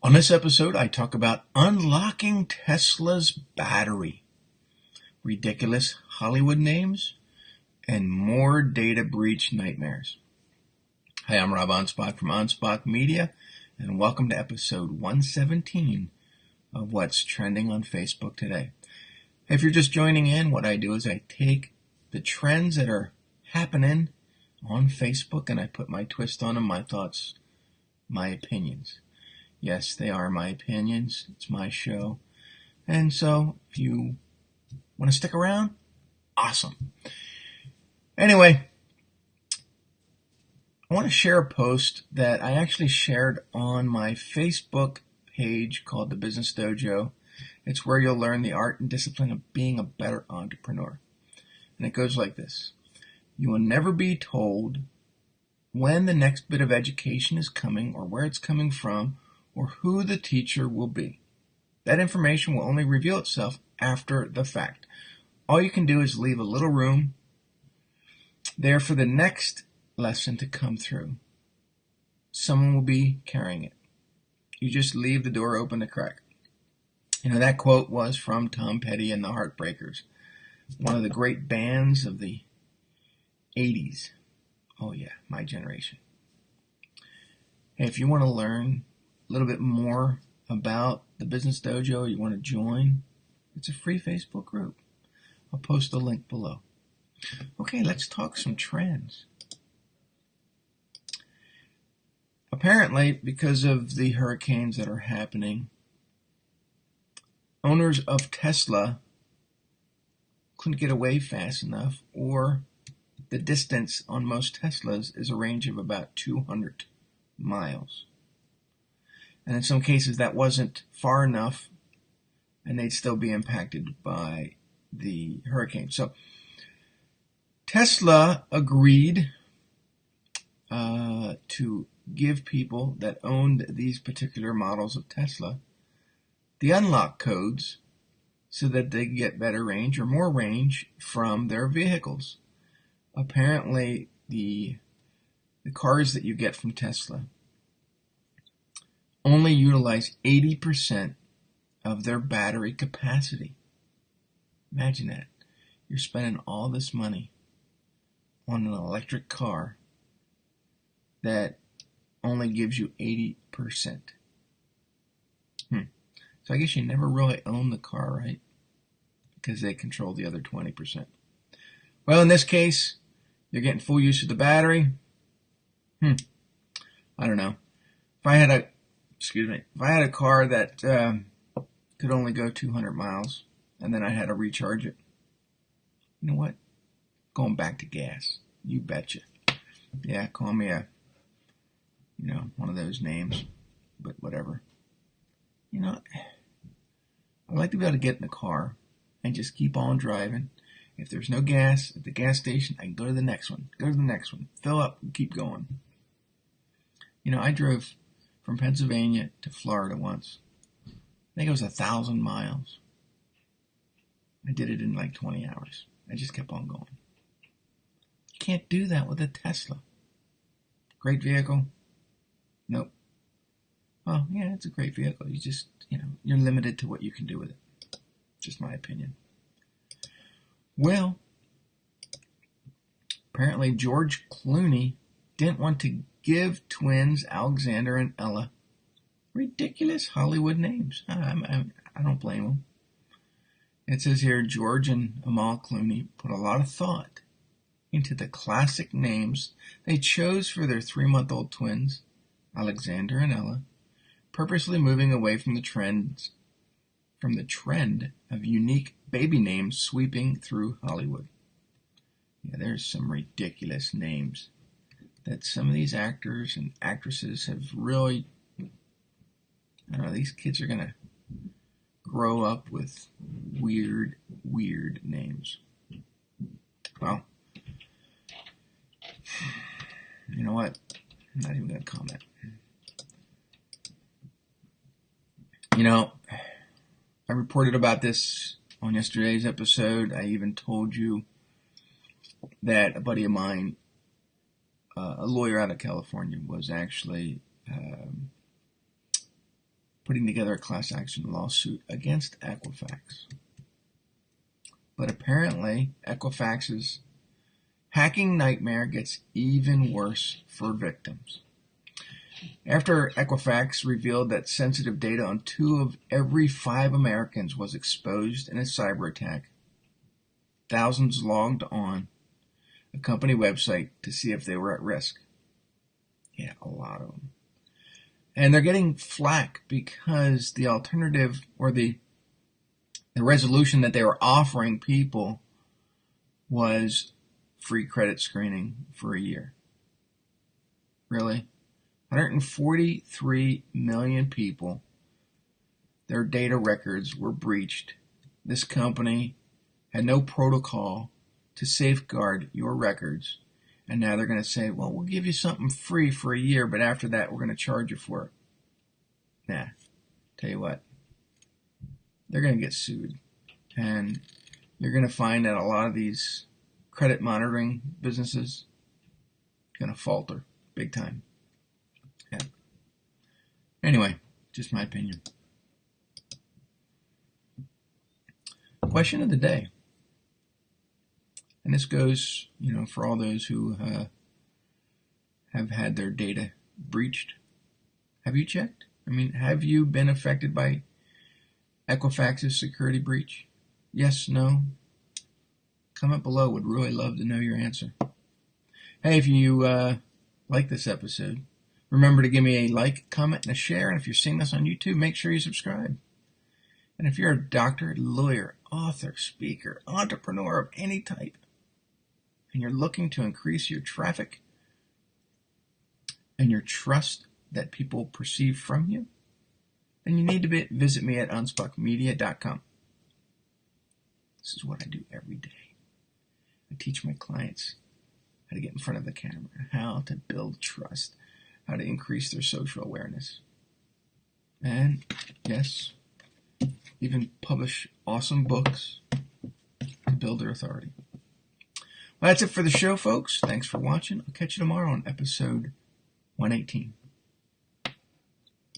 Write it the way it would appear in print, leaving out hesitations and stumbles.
On this episode, I talk about unlocking Tesla's battery, ridiculous Hollywood names, and more data breach nightmares. Hi, I'm Rob Anspach from Anspach Media, and welcome to episode 117 of What's Trending on Facebook Today. If you're just joining in, what I do is I take the trends that are happening on Facebook and I put my twist on them, my thoughts, my opinions. Yes, they are my opinions. It's my show. And so if you want to stick around, awesome. Anyway, I want to share a post that I actually shared on my Facebook page called the Business Dojo. It's where you'll learn the art and discipline of being a better entrepreneur. And it goes like this. You will never be told when the next bit of education is coming or where it's coming from or who the teacher will be. That information will only reveal itself after the fact. All you can do is leave a little room there for the next lesson to come through. Someone will be carrying it. You just leave the door open to crack. You know, that quote was from Tom Petty and the Heartbreakers, one of the great bands of the 80s. Oh yeah, my generation. Hey, if you want to learn a little bit more about the Business Dojo, you want to join, it's a free Facebook group. I'll post the link below. Okay, let's talk some trends. Apparently, because of the hurricanes that are happening, owners of Tesla couldn't get away fast enough, or the distance on most Teslas is a range of about 200 miles. And in some cases that wasn't far enough and they'd still be impacted by the hurricane. So Tesla agreed to give people that owned these particular models of Tesla the unlock codes so that they get better range or more range from their vehicles. Apparently, the cars that you get from Tesla only utilize 80% of their battery capacity. Imagine that. You're spending all this money on an electric car that only gives you 80%. So I guess you never really own the car, right? Because they control the other 20%. Well, in this case, you're getting full use of the battery. I don't know. If I had a car that could only go 200 miles, and then I had to recharge it, you know what? Going back to gas. You betcha. Yeah, call me one of those names, but whatever. You know, I'd like to be able to get in the car and just keep on driving. If there's no gas at the gas station, I can go to the next one, fill up, and keep going. You know, I drove from Pennsylvania to Florida once. I think it was 1,000 miles. I did it in like 20 hours. I just kept on going. You can't do that with a Tesla. Great vehicle? Nope. Well, yeah, it's a great vehicle. You just, you're limited to what you can do with it. Just my opinion. Well, apparently George Clooney didn't want to give twins Alexander and Ella ridiculous Hollywood names. I don't blame them. It says here, George and Amal Clooney put a lot of thought into the classic names they chose for their 3-month-old twins, Alexander and Ella, purposely moving away from the trend of unique baby names sweeping through Hollywood. Yeah, there's some ridiculous names that some of these actors and actresses have really, I don't know, these kids are going to grow up with weird names. Well, you know what? I'm not even going to comment. You know, I reported about this on yesterday's episode. I even told you that a buddy of mine, a lawyer out of California, was actually putting together a class action lawsuit against Equifax. But apparently, Equifax's hacking nightmare gets even worse for victims. After Equifax revealed that sensitive data on 2 of every 5 Americans was exposed in a cyber attack, thousands logged on a company website to see if they were at risk. Yeah, a lot of them. And they're getting flack because the alternative, or the resolution that they were offering people, was free credit screening for a year. Really? 143 million people, their data records were breached. This company had no protocol to safeguard your records. And now they're going to say, well, we'll give you something free for a year, but after that, we're going to charge you for it. Nah, tell you what, they're going to get sued. And you're going to find that a lot of these credit monitoring businesses are going to falter big time. Yeah. Anyway, just my opinion. Question of the day. And this goes, for all those who have had their data breached. Have you checked? Have you been affected by Equifax's security breach? Yes, no? Comment below. Would really love to know your answer. Hey, if you like this episode, remember to give me a like, comment, and a share. And if you're seeing this on YouTube, make sure you subscribe. And if you're a doctor, lawyer, author, speaker, entrepreneur of any type, and you're looking to increase your traffic and your trust that people perceive from you, then you need to visit me at anspachmedia.com. This is what I do every day. I teach my clients how to get in front of the camera, how to build trust, how to increase their social awareness. And, yes, even publish awesome books to build their authority. Well, that's it for the show, folks. Thanks for watching. I'll catch you tomorrow on episode 118.